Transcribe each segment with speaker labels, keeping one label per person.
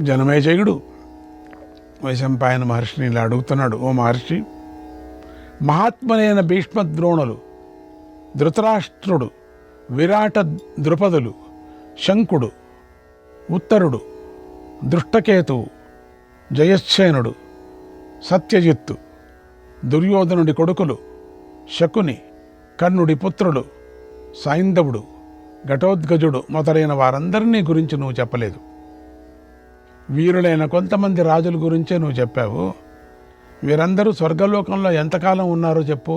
Speaker 1: జనమేజయుడు వైశంపాయన మహర్షిని ఇలా అడుగుతున్నాడు, ఓ మహర్షి, మహాత్ములైన భీష్మద్రోణులు, ధృతరాష్ట్రుడు, విరాట ద్రుపదులు, శంకుడు, ఉత్తరుడు, దృష్టకేతువు, జయశ్చేనుడు, సత్యజిత్తు, దుర్యోధనుడి కొడుకులు, శకుని, కర్ణుడి పుత్రుడు, సైంధవుడు, ఘటోద్గజుడు మొదలైన వారందరినీ గురించి నువ్వు చెప్పలేదు. వీరులైన కొంతమంది రాజుల గురించే నువ్వు చెప్పావు. వీరందరూ స్వర్గలోకంలో ఎంతకాలం ఉన్నారో చెప్పు,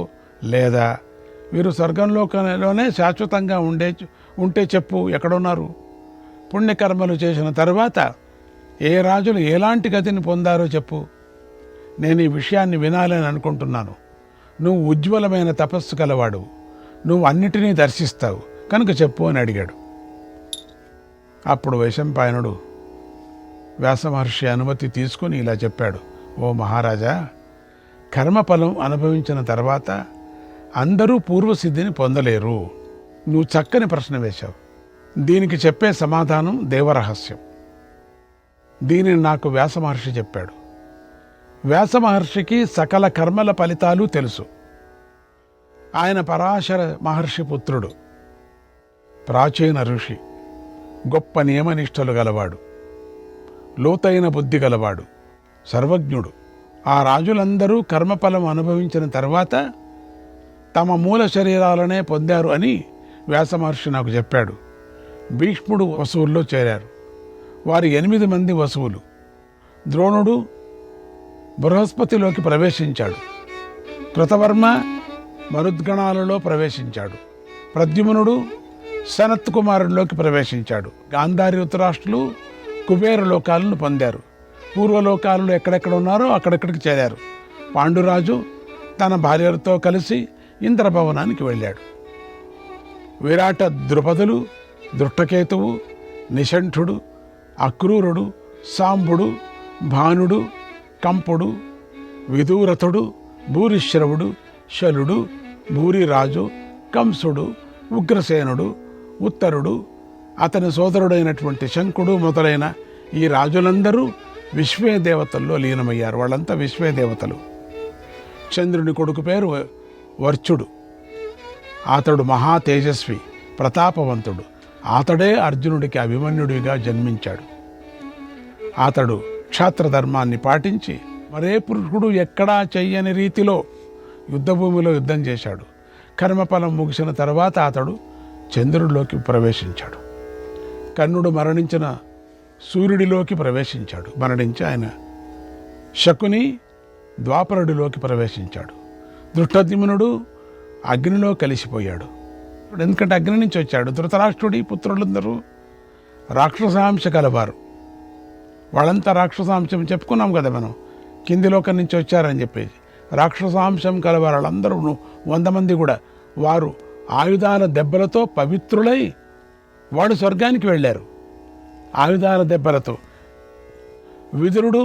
Speaker 1: లేదా వీరు స్వర్గంలోకంలోనే శాశ్వతంగా ఉంటే చెప్పు, ఎక్కడున్నారు? పుణ్యకర్మలు చేసిన తర్వాత ఏ రాజులు ఎలాంటి గతిని పొందారో చెప్పు. నేను ఈ విషయాన్ని వినాలని అనుకుంటున్నాను. నువ్వు ఉజ్వలమైన తపస్సు కలవాడు, నువ్వు అన్నిటినీ దర్శిస్తావు కనుక చెప్పు అని అడిగాడు. అప్పుడు వైశంపాయనుడు వ్యాసమహర్షి అనుమతి తీసుకుని ఇలా చెప్పాడు, ఓ మహారాజా, కర్మఫలం అనుభవించిన తర్వాత అందరూ పూర్వసిద్ధిని పొందలేరు. నువ్వు చక్కని ప్రశ్న వేశావు. దీనికి చెప్పే సమాధానం దేవరహస్యం. దీనిని నాకు వ్యాసమహర్షి చెప్పాడు. వ్యాసమహర్షికి సకల కర్మల ఫలితాలు తెలుసు. ఆయన పరాశర మహర్షి పుత్రుడు, ప్రాచీన ఋషి, గొప్ప నియమనిష్టలు గలవాడు, లోతైన బుద్ధి గలవాడు, సర్వజ్ఞుడు. ఆ రాజులందరూ కర్మఫలం అనుభవించిన తర్వాత తమ మూల శరీరాలనే పొందారు అని వ్యాసమహర్షి నాకు చెప్పాడు. భీష్ముడు వసువుల్లో చేరారు. వారు 8 మంది వసువులు. ద్రోణుడు బృహస్పతిలోకి ప్రవేశించాడు. కృతవర్మ మరుద్గణాలలో ప్రవేశించాడు. ప్రద్యుమ్నుడు సనత్ కుమారుడిలోకి ప్రవేశించాడు. గాంధారి ధృతరాష్ట్రులు కుబేర లోకాలను పొందారు. పూర్వలోకాలలో ఎక్కడెక్కడ ఉన్నారో అక్కడెక్కడికి చేరారు. పాండురాజు తన భార్యలతో కలిసి ఇంద్రభవనానికి వెళ్ళాడు. విరాట ద్రుపదులు, దృష్టకేతువు, నిషంఠుడు, అక్రూరుడు, సాంబుడు, భానుడు, కంపుడు, విదూరథుడు, భూరిశ్రవుడు, శలుడు, భూరిరాజు, కంసుడు, ఉగ్రసేనుడు, ఉత్తరుడు, అతని సోదరుడైనటువంటి శంకుడు మొదలైన ఈ రాజులందరూ విశ్వే దేవతల్లో లీనమయ్యారు. వాళ్ళంతా విశ్వే దేవతలు. చంద్రుని కొడుకు పేరు వర్చుడు. అతడు మహా తేజస్వి, ప్రతాపవంతుడు. అతడే అర్జునుడికి అభిమన్యుడిగా జన్మించాడు. అతడు క్షాత్రధర్మాన్ని పాటించి మరే పురుషుడు ఎక్కడా చెయ్యని రీతిలో యుద్ధభూమిలో యుద్ధం చేశాడు. కర్మఫలం ముగిసిన తర్వాత అతడు చంద్రుడిలోకి ప్రవేశించాడు. కర్ణుడు మరణించిన సూర్యుడిలోకి ప్రవేశించాడు. మరణించి ఆయన శకుని ద్వాపరుడిలోకి ప్రవేశించాడు. దృష్టద్యుమ్నుడు అగ్నిలో కలిసిపోయాడు. ఎందుకంటే అగ్ని నుంచి వచ్చాడు. ధృతరాష్ట్రుడి పుత్రులందరూ రాక్షసాంశ కలవారు. వాళ్ళంతా రాక్షసాంశం చెప్పుకున్నాం కదా మనం, కింది లోకం నుంచి వచ్చారని చెప్పేసి. రాక్షసాంశం కలవారు వాళ్ళందరూ 100 మంది కూడా వారు ఆయుధాల దెబ్బలతో పవిత్రులై వాడు స్వర్గానికి వెళ్ళారు. ఆయుధాల దెబ్బలతో విదురుడు,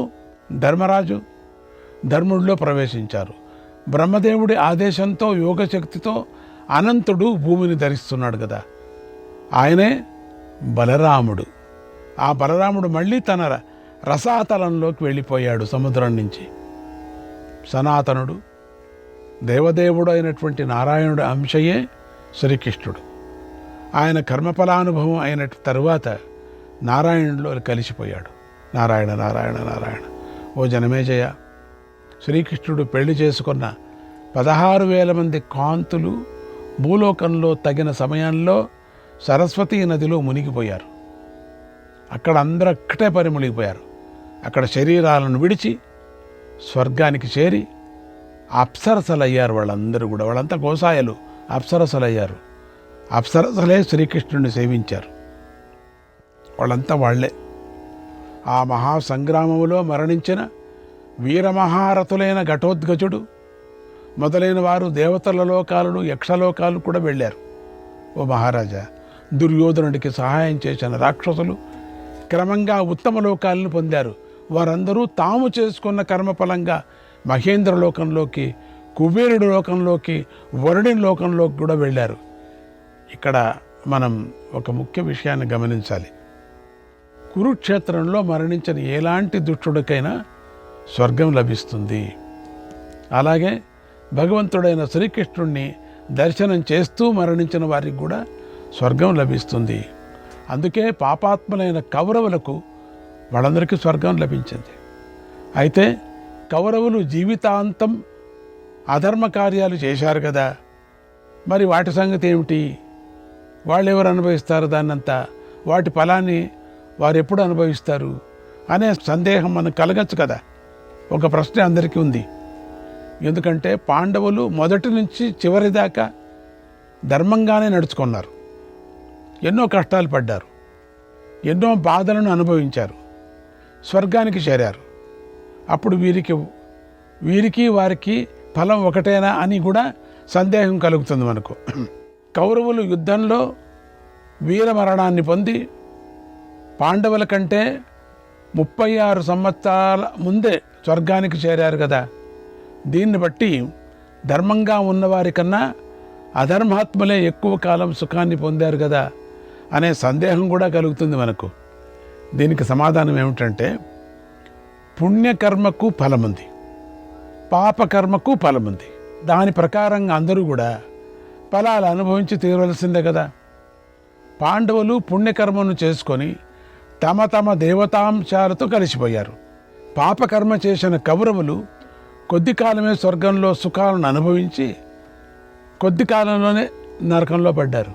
Speaker 1: ధర్మరాజు ధర్ముడిలో ప్రవేశించారు. బ్రహ్మదేవుడి ఆదేశంతో యోగశక్తితో అనంతుడు భూమిని ధరిస్తున్నాడు కదా, ఆయనే బలరాముడు. ఆ బలరాముడు మళ్ళీ తన రసాతలంలోకి వెళ్ళిపోయాడు సముద్రం నుంచి. సనాతనుడు, దేవదేవుడు అయినటువంటి నారాయణుడి అంశయే శ్రీకృష్ణుడు. ఆయన కర్మఫలానుభవం అయిన తరువాత నారాయణుడిలో కలిసిపోయాడు. నారాయణ నారాయణ నారాయణ. ఓ జనమేజయ, శ్రీకృష్ణుడు పెళ్లి చేసుకున్న 16,000 మంది కాంతులు భూలోకంలో తగిన సమయంలో సరస్వతీ నదిలో మునిగిపోయారు. అక్కడ అందరూ అక్కడే పరిమునిగిపోయారు. అక్కడ శరీరాలను విడిచి స్వర్గానికి చేరి అప్సరసలయ్యారు. వాళ్ళందరూ కూడా, వాళ్ళంతా గోసాయలు, అప్సరసలయ్యారు. అప్సరసలే శ్రీకృష్ణుడిని సేవించారు. వాళ్ళంతా వాళ్లే. ఆ మహాసంగ్రామములో మరణించిన వీరమహారథులైన ఘటోద్గజుడు మొదలైన వారు దేవతల లోకాలను, యక్షలోకాలు కూడా వెళ్ళారు. ఓ మహారాజా, దుర్యోధనుడికి సహాయం చేసిన రాక్షసులు క్రమంగా ఉత్తమ లోకాలను పొందారు. వారందరూ తాము చేసుకున్న కర్మఫలంగా మహేంద్ర లోకంలోకి, కుబేరుడి లోకంలోకి, వరుణుని లోకంలోకి కూడా వెళ్ళారు. ఇక్కడ మనం ఒక ముఖ్య విషయాన్ని గమనించాలి. కురుక్షేత్రంలో మరణించిన ఎలాంటి దుష్టుడికైనా స్వర్గం లభిస్తుంది. అలాగే భగవంతుడైన శ్రీకృష్ణుణ్ణి దర్శనం చేస్తూ మరణించిన వారికి కూడా స్వర్గం లభిస్తుంది. అందుకే పాపాత్ములైన కౌరవులకు వాళ్ళందరికీ స్వర్గం లభించింది. అయితే కౌరవులు జీవితాంతం అధర్మ కార్యాలు చేశారు కదా, మరి వాటి సంగతి ఏమిటి? వాళ్ళు ఎవరు అనుభవిస్తారు దాన్నంతా? వాటి ఫలాన్ని వారు ఎప్పుడు అనుభవిస్తారు అనే సందేహం మనకు కలగచ్చు కదా. ఒక ప్రశ్న అందరికీ ఉంది. ఎందుకంటే పాండవులు మొదటి నుంచి చివరి దాకా ధర్మంగానే నడుచుకున్నారు. ఎన్నో కష్టాలు పడ్డారు, ఎన్నో బాధలను అనుభవించారు, స్వర్గానికి చేరారు. అప్పుడు వీరికి వారికి ఫలం ఒకటేనా అని కూడా సందేహం కలుగుతుంది మనకు. కౌరవులు యుద్ధంలో వీరమరణాన్ని పొంది పాండవుల కంటే 36 సంవత్సరాల ముందే స్వర్గానికి చేరారు కదా. దీన్ని బట్టి ధర్మంగా ఉన్నవారి కన్నా అధర్మాత్ములే ఎక్కువ కాలం సుఖాన్ని పొందారు కదా అనే సందేహం కూడా కలుగుతుంది మనకు. దీనికి సమాధానం ఏమిటంటే, పుణ్యకర్మకు ఫలముంది, పాపకర్మకు ఫలముంది. దాని ప్రకారంగా అందరూ కూడా ఫలాలు అనుభవించి తీరవలసిందే కదా. పాండవులు పుణ్యకర్మను చేసుకొని తమ తమ దేవతాంశాలతో కలిసిపోయారు. పాపకర్మ చేసిన కౌరవులు కొద్ది కాలమే స్వర్గంలో సుఖాలను అనుభవించి కొద్ది కాలంలోనే నరకంలో పడ్డారు.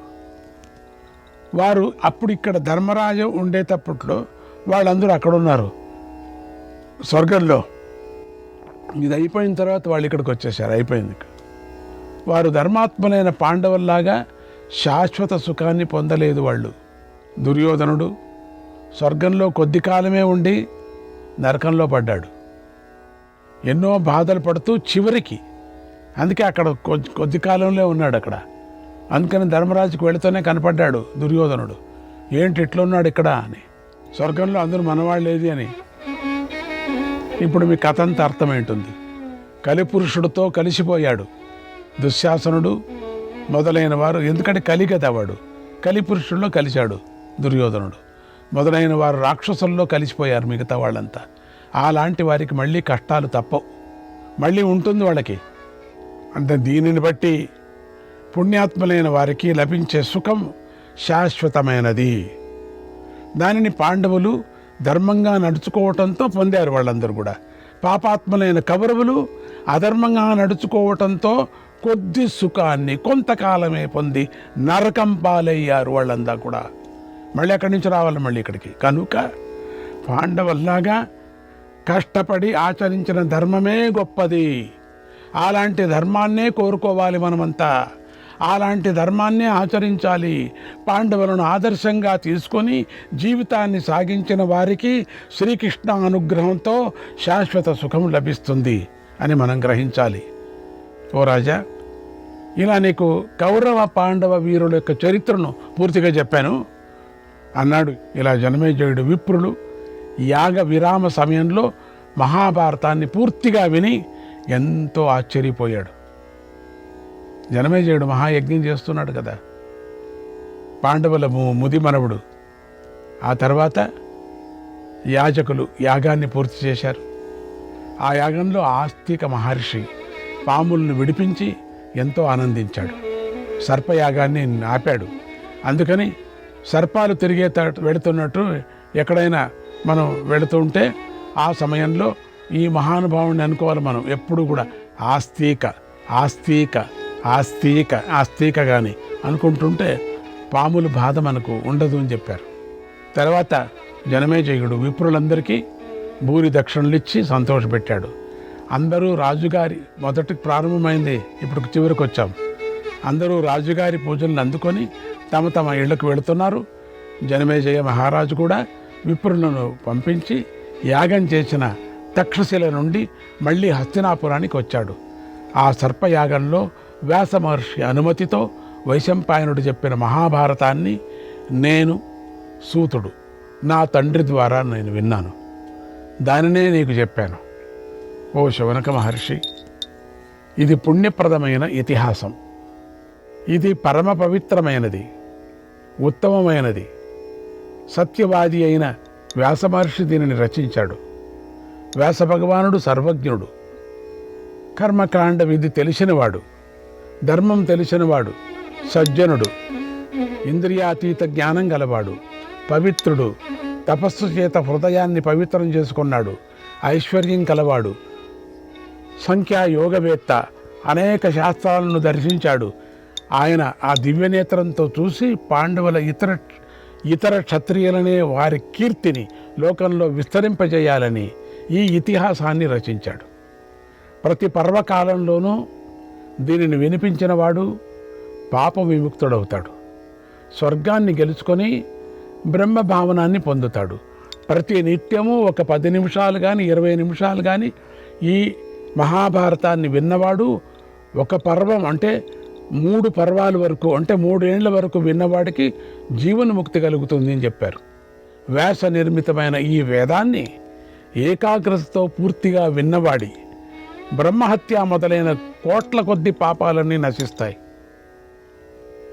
Speaker 1: వారు అప్పుడు ఇక్కడ ధర్మరాజు ఉండేటప్పట్లో వాళ్ళందరూ అక్కడ ఉన్నారు స్వర్గంలో. ఇది అయిపోయిన తర్వాత వాళ్ళు ఇక్కడికి వచ్చేసారు, అయిపోయింది. వారు ధర్మాత్ములైన పాండవుల్లాగా శాశ్వత సుఖాన్ని పొందలేదు వాళ్ళు. దుర్యోధనుడు స్వర్గంలో కొద్ది కాలమే ఉండి నరకంలో పడ్డాడు, ఎన్నో బాధలు పడుతూ చివరికి. అందుకే అక్కడ కొద్ది కాలంలో ఉన్నాడు అక్కడ. అందుకని ధర్మరాజుకు వెళుతూనే కనపడ్డాడు దుర్యోధనుడు. ఏంటి ఇట్లా ఉన్నాడు ఇక్కడ అని. స్వర్గంలో అందరూ మనవాళ్ళేది అని. ఇప్పుడు మీ కథ అంతా అర్థమేంటుంది. కలిపురుషుడితో కలిసిపోయాడు దుశ్శాసనుడు మొదలైన వారు. ఎందుకంటే కలి కదా వాడు. కలిపురుషుల్లో కలిశాడు దుర్యోధనుడు. మొదలైన వారు రాక్షసుల్లో కలిసిపోయారు మిగతా వాళ్ళంతా. అలాంటి వారికి మళ్ళీ కష్టాలు తప్పవు, మళ్ళీ ఉంటుంది వాళ్ళకి. అంటే దీనిని బట్టి పుణ్యాత్ములైన వారికి లభించే సుఖం శాశ్వతమైనది. దానిని పాండవులు ధర్మంగా నడుచుకోవటంతో పొందారు వాళ్ళందరూ కూడా. పాపాత్ములైన కౌరవులు అధర్మంగా నడుచుకోవటంతో కొద్ది సుఖాన్ని కొంతకాలమే పొంది నరకం పాలయ్యారు వాళ్ళంతా కూడా. మళ్ళీ అక్కడి నుంచి రావాలి మళ్ళీ ఇక్కడికి. కనుక పాండవుల్లాగా కష్టపడి ఆచరించిన ధర్మమే గొప్పది. అలాంటి ధర్మాన్నే కోరుకోవాలి మనమంతా. అలాంటి ధర్మాన్నే ఆచరించాలి. పాండవులను ఆదర్శంగా తీసుకొని జీవితాన్ని సాగించిన వారికి శ్రీకృష్ణ అనుగ్రహంతో శాశ్వత సుఖం లభిస్తుంది అని మనం గ్రహించాలి. ఓ రాజా, ఇలా నీకు కౌరవ పాండవ వీరుల యొక్క చరిత్రను పూర్తిగా చెప్పాను అన్నాడు. ఇలా జనమేజయుడు విప్రులు యాగ విరామ సమయంలో మహాభారతాన్ని పూర్తిగా విని ఎంతో ఆశ్చర్యపోయాడు. జనమేజయుడు మహాయజ్ఞం చేస్తున్నాడు కదా, పాండవుల ముదిమనవుడు. ఆ తర్వాత యాజకులు యాగాన్ని పూర్తి చేశారు. ఆ యాగంలో ఆస్తిక మహర్షి పాములను విడిపించి ఎంతో ఆనందించాడు. సర్పయాగాన్ని ఆపాడు. అందుకని సర్పాలు తిరిగే వెళుతున్నట్టు ఎక్కడైనా మనం వెళుతూ ఉంటే ఆ సమయంలో ఈ మహానుభావుని అనుకోవాలి మనం ఎప్పుడు కూడా. ఆస్తిక ఆస్తిక ఆస్తిక ఆస్తిక కానీ అనుకుంటుంటే పాముల బాధ మనకు ఉండదు అని చెప్పారు. తర్వాత జనమేజయుడు విప్రులందరికీ భూరి దక్షిణలు ఇచ్చి సంతోషపెట్టాడు. అందరూ రాజుగారి మొదటి ప్రారంభమైంది, ఇప్పుడు చివరికి వచ్చాం. అందరూ రాజుగారి పూజలను అందుకొని తమ తమ ఇళ్లకు వెళుతున్నారు. జనమేజయ మహారాజు కూడా విప్రులను పంపించి యాగం చేసిన తక్షశిల నుండి మళ్ళీ హస్తినాపురానికి వచ్చాడు. ఆ సర్పయాగంలో వ్యాస మహర్షి అనుమతితో వైశంపాయనుడు చెప్పిన మహాభారతాన్ని నేను సూతుడు నా తండ్రి ద్వారా నేను విన్నాను. దానినే నీకు చెప్పాను. ఓ శౌనక మహర్షి, ఇది పుణ్యప్రదమైన ఇతిహాసం. ఇది పరమ పవిత్రమైనది, ఉత్తమమైనది. సత్యవాది అయిన వ్యాస మహర్షి దీనిని రచించాడు. వ్యాస భగవానుడు సర్వజ్ఞుడు, కర్మకాండ విధి తెలిసినవాడు, ధర్మం తెలిసినవాడు, సజ్జనుడు, ఇంద్రియాతీత జ్ఞానం గలవాడు, పవిత్రుడు, తపస్సు చేత హృదయాన్ని పవిత్రం చేసుకున్నాడు, ఐశ్వర్యం కలవాడు, సంఖ్యా యోగవేత్త, అనేక శాస్త్రాలను దర్శించాడు. ఆయన ఆ దివ్యనేత్రంతో చూసి పాండవుల ఇతర క్షత్రియులనే వారి కీర్తిని లోకంలో విస్తరింపజేయాలని ఈ ఇతిహాసాన్ని రచించాడు. ప్రతి పర్వకాలంలోనూ దీనిని వినిపించినవాడు పాప విముక్తుడవుతాడు, స్వర్గాన్ని గెలుచుకొని బ్రహ్మభావనాన్ని పొందుతాడు. ప్రతి నిత్యము ఒక 10 నిమిషాలు కానీ 20 నిమిషాలు కానీ ఈ మహాభారతాన్ని విన్నవాడు ఒక పర్వం అంటే 3 పర్వాల వరకు అంటే 3 ఏళ్ల వరకు విన్నవాడికి జీవన్ముక్తి కలుగుతుంది అని చెప్పారు. వ్యాస నిర్మితమైన ఈ వేదాన్ని ఏకాగ్రతతో పూర్తిగా విన్నవాడి బ్రహ్మహత్య మొదలైన కోట్ల కొద్ది పాపాలన్నీ నశిస్తాయి.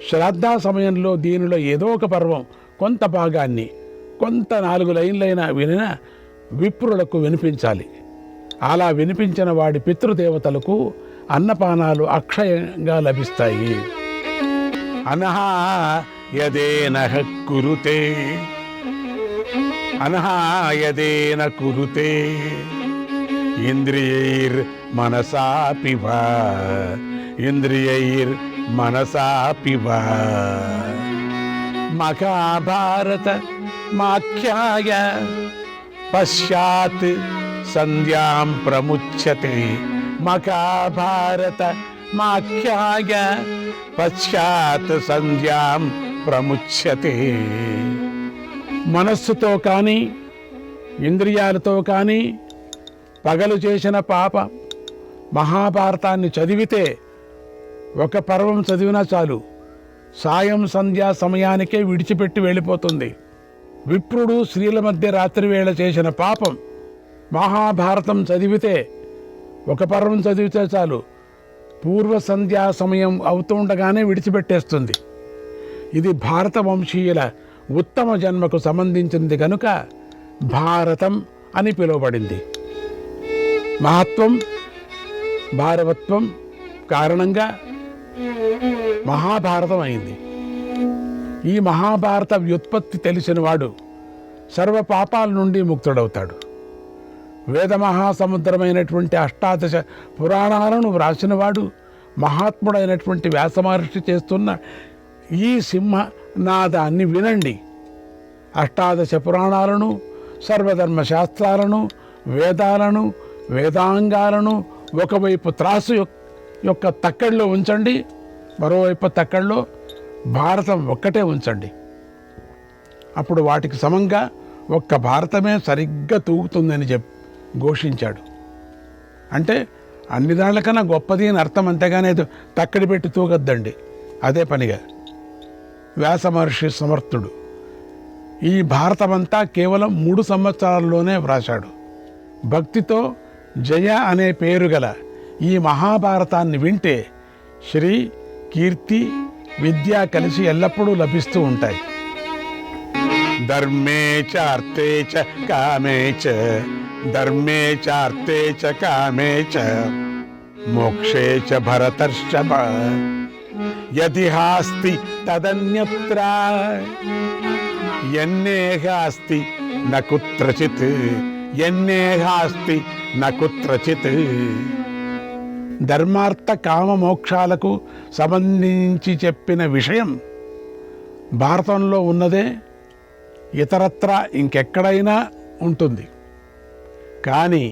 Speaker 1: శ్రాద్ధ సమయంలో దీనిలో ఏదో ఒక పర్వం కొంత భాగాన్ని కొంత 4 లైన్లైనా వినిన విప్రులకు వినిపించాలి. అలా వినిపించిన వాడి పితృదేవతలకు అన్నపానాలు అక్షయంగా లభిస్తాయి. అనహా యదేన కురుతే అనహా యదేన కురుతే ఇంద్రియైర్ మనసాపివ ఇంద్రియైర్ మనసాపివ మహాభారత మాఖ్యాయ పశ్చాత్ సంధ్యాం ప్రముచ్యతే మహాభారత మాఖ్యాయ పశ్చాత్ సంధ్యాం ప్రముచ్యతే. మనస్సుతో కానీ ఇంద్రియాలతో కానీ పగలు చేసిన పాప మహాభారతాన్ని చదివితే ఒక పర్వం చదివినా చాలు, సాయం సంధ్యా సమయానికే విడిచిపెట్టి వెళ్ళిపోతుంది. విప్రుడు స్త్రీల మధ్య రాత్రివేళ చేసిన పాపం మహాభారతం చదివితే ఒక పర్వం చదివితే చాలు, పూర్వ సంధ్యా సమయం అవుతుండగానే విడిచిపెట్టేస్తుంది. ఇది భారత వంశీయుల ఉత్తమ జన్మకు సంబంధించింది కనుక భారతం అని పిలువబడింది. మహత్వం భారవత్వం కారణంగా మహాభారతం అయింది. ఈ మహాభారత వ్యుత్పత్తి తెలిసినవాడు సర్వ పాపాల నుండి ముక్తుడవుతాడు. వేద మహాసముద్రమైనటువంటి 18 పురాణాలను వ్రాసినవాడు మహాత్ముడైనటువంటి వ్యాస మహర్షి చేస్తున్న ఈ సింహనాదాన్ని వినండి. 18 పురాణాలను, సర్వధర్మ శాస్త్రాలను, వేదాలను, వేదాంగాలను ఒకవైపు త్రాసు యొక్క తక్కడిలో ఉంచండి, మరోవైపు తక్కడిలో భారతం ఒక్కటే ఉంచండి. అప్పుడు వాటికి సమంగా ఒక్క భారతమే సరిగ్గా తూగుతుందని ఘోషించాడు. అంటే అన్ని దానికన్నా గొప్పది అని అర్థం, అంతేగానే తక్కడి పెట్టి తూగద్దండి. అదే పనిగా వ్యాస మహర్షి సమర్థుడు. ఈ భారతమంతా కేవలం 3 సంవత్సరాల్లోనే వ్రాశాడు. భక్తితో జయ అనే పేరు గల ఈ మహాభారతాన్ని వింటే శ్రీ, కీర్తి, విద్య కలిసి ఎల్లప్పుడూ లభిస్తూ ఉంటాయి. ధర్మే చ అర్థే చ కామే చ ధర్మే చ అర్థే చ కామే చ మోక్షే చ భరతర్షభ యదిహాస్తి తదన్యత్ర యన్నేహాస్తి న కుత్రచిత్ యన్నేహాస్తి న కుత్రచిత్. ధర్మార్థ కామ మోక్షాలకు సంబంధించి చెప్పిన విషయం భారతంలో ఉన్నదే ఇతరత్ర ఇంకెక్కడైనా ఉంటుంది. కానీ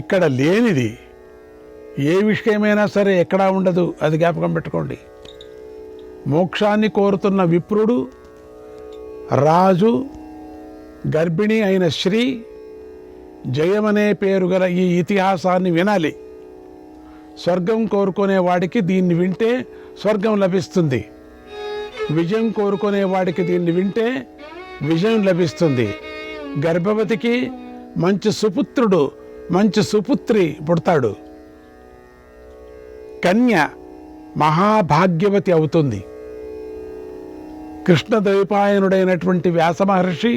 Speaker 1: ఇక్కడ లేనిది ఏ విషయమైనా సరే ఎక్కడా ఉండదు, అది జ్ఞాపకం పెట్టుకోండి. మోక్షాన్ని కోరుతున్న విప్రుడు, రాజు, గర్భిణి అయిన శ్రీ, జయమనే పేరు గల ఈ ఇతిహాసాన్ని వినాలి. స్వర్గం కోరుకునే వాడికి దీన్ని వింటే స్వర్గం లభిస్తుంది. విజయం కోరుకునే వాడికి దీన్ని వింటే విజయం లభిస్తుంది. గర్భవతికి మంచి సుపుత్రుడు, మంచి సుపుత్రి పుడతాడు. కన్య మహాభాగ్యవతి అవుతుంది. కృష్ణద్వైపాయనుడైనటువంటి వ్యాస మహర్షి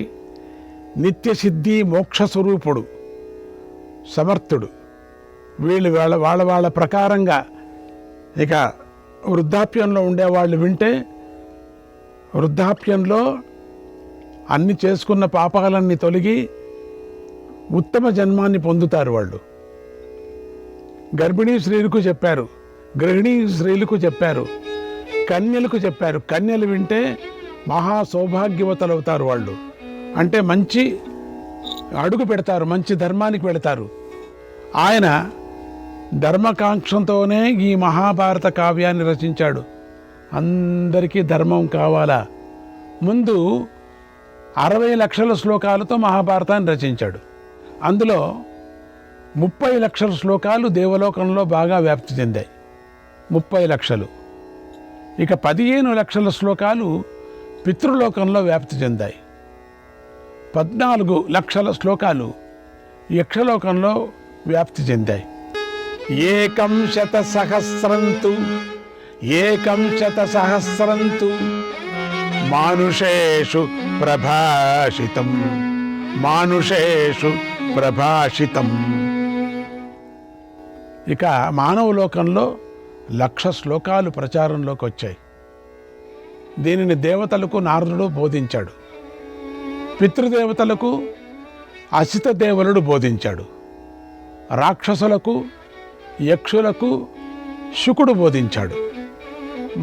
Speaker 1: నిత్య సిద్ధి మోక్ష స్వరూపుడు, సమర్థుడు. వీళ్ళు వాళ్ళ ప్రకారంగా ఇక వృద్ధాప్యంలో ఉండేవాళ్ళు వింటే వృద్ధాప్యంలో అన్ని చేసుకున్న పాపాలన్నీ తొలగి ఉత్తమ జన్మాన్ని పొందుతారు వాళ్ళు. గర్భిణీ స్త్రీలకు చెప్పారు, గృహిణీ స్త్రీలకు చెప్పారు, కన్యలకు చెప్పారు. కన్యలు వింటే మహా సౌభాగ్యవతలు అవుతారు వాళ్ళు. అంటే మంచి అడుగు పెడతారు, మంచి ధర్మానికి పెడతారు. ఆయన ధర్మకాంక్షతోనే ఈ మహాభారత కావ్యాన్ని రచించాడు. అందరికీ ధర్మం కావాలా. ముందు 60 లక్షల శ్లోకాలతో మహాభారతాన్ని రచించాడు. అందులో 30 లక్షల శ్లోకాలు దేవలోకంలో బాగా వ్యాప్తి చెందాయి, 30 లక్షలు. ఇక 15 లక్షల శ్లోకాలు పితృలోకంలో వ్యాప్తి చెందాయి, 14 లక్షల శ్లోకాలు యక్షలోకంలో వ్యాప్తి చెందాయి. ఏకం శత సహస్రంతు మానుషేషు ప్రభాషితం. ఇక మానవ లోకంలో 1,00,000 శ్లోకాలు ప్రచారంలోకి వచ్చాయి. దీనిని దేవతలకు నారదుడు బోధించాడు, పితృదేవతలకు అసిత దేవులుడు బోధించాడు, రాక్షసులకు యక్షులకు శుకుడు బోధించాడు,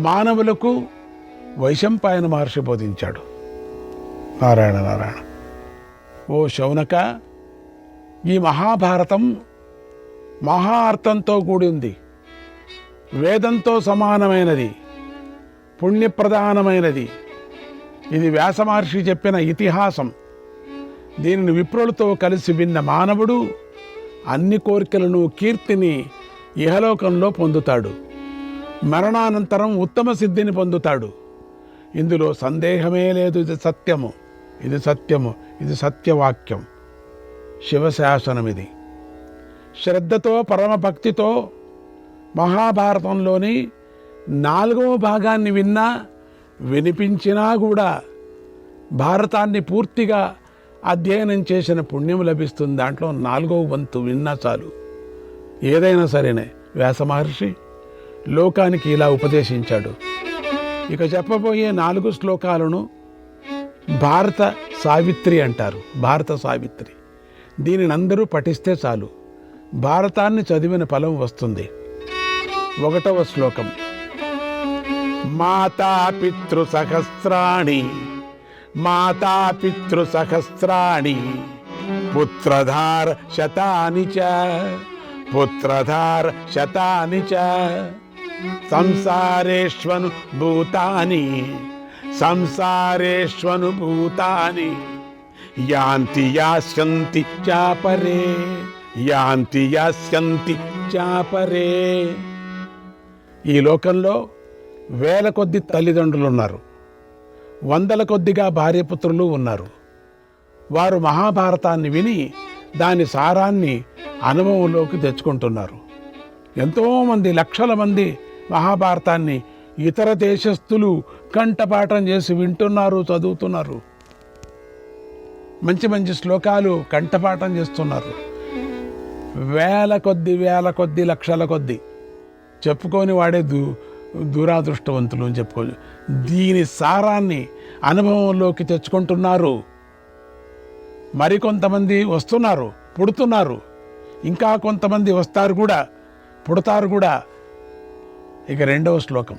Speaker 1: మానవులకు వైశంపాయన మహర్షి బోధించాడు. నారాయణ నారాయణ. ఓ శౌనక, ఈ మహాభారతం మహా అర్థంతో కూడి ఉంది, వేదంతో సమానమైనది, పుణ్యప్రధానమైనది. ఇది వ్యాస మహర్షి చెప్పిన ఇతిహాసం. దీనిని విప్రులతో కలిసి విన్న మానవుడు అన్ని కోరికలను, కీర్తిని ఇహలోకంలో పొందుతాడు. మరణానంతరం ఉత్తమ సిద్ధిని పొందుతాడు. ఇందులో సందేహమే లేదు. ఇది సత్యము, ఇది సత్యవాక్యం, శివశాసనం. ఇది శ్రద్ధతో, పరమభక్తితో మహాభారతంలోని 4వ భాగాన్ని విన్నా, వినిపించినా కూడా భారతాన్ని పూర్తిగా అధ్యయనం చేసిన పుణ్యం లభిస్తుంది. దాంట్లో 4వ వంతు విన్నా చాలు. ఏదైనా సరేనే వ్యాస మహర్షి లోకానికి ఇలా ఉపదేశించాడు. ఇక చెప్పబోయే 4 శ్లోకాలను భారత సావిత్రి అంటారు. భారత సావిత్రి. దీనిని అందరూ పఠిస్తే చాలు, భారతాన్ని చదివిన ఫలం వస్తుంది. 1వ శ్లోకం. మాతాపితృసహస్రాణి పుత్రధార శతాని చ సంసారేష్వను భూతాని యాంతి యాస్యంతి చాపరే. ఈ లోకంలో 1000 కొద్ది తల్లిదండ్రులు ఉన్నారు, 100ల కొద్దిగా భార్యపుత్రులు ఉన్నారు. వారు మహాభారతాన్ని విని దాని సారాన్ని అనుభవంలోకి తెచ్చుకుంటున్నారు. ఎంతోమంది, లక్షల మంది మహాభారతాన్ని ఇతర దేశస్థులు కంఠపాఠం చేసి వింటున్నారు, చదువుతున్నారు. మంచి మంచి శ్లోకాలు కంఠపాఠం చేస్తున్నారు. 1000 కొద్ది, లక్షల కొద్ది. చెప్పుకొని వాడే దురాదృష్టవంతులు అని చెప్పుకోవచ్చు. దీని సారాన్ని అనుభవంలోకి తెచ్చుకుంటున్నారు. మరికొంతమంది వస్తున్నారు, పుడుతున్నారు. ఇంకా కొంతమంది వస్తారు కూడా, పుడతారు కూడా. ఇక 2వ శ్లోకం.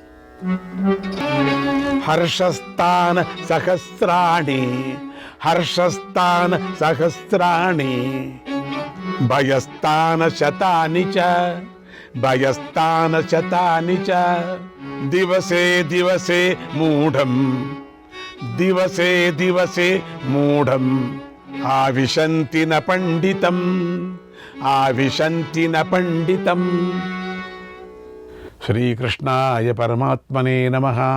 Speaker 1: హర్షస్థాన సహస్రాణి భయస్థాన శతాని చ దివసే మూఢం ఆవిశంతి న పండితం. శ్రీకృష్ణాయ పరమాత్మనే నమః.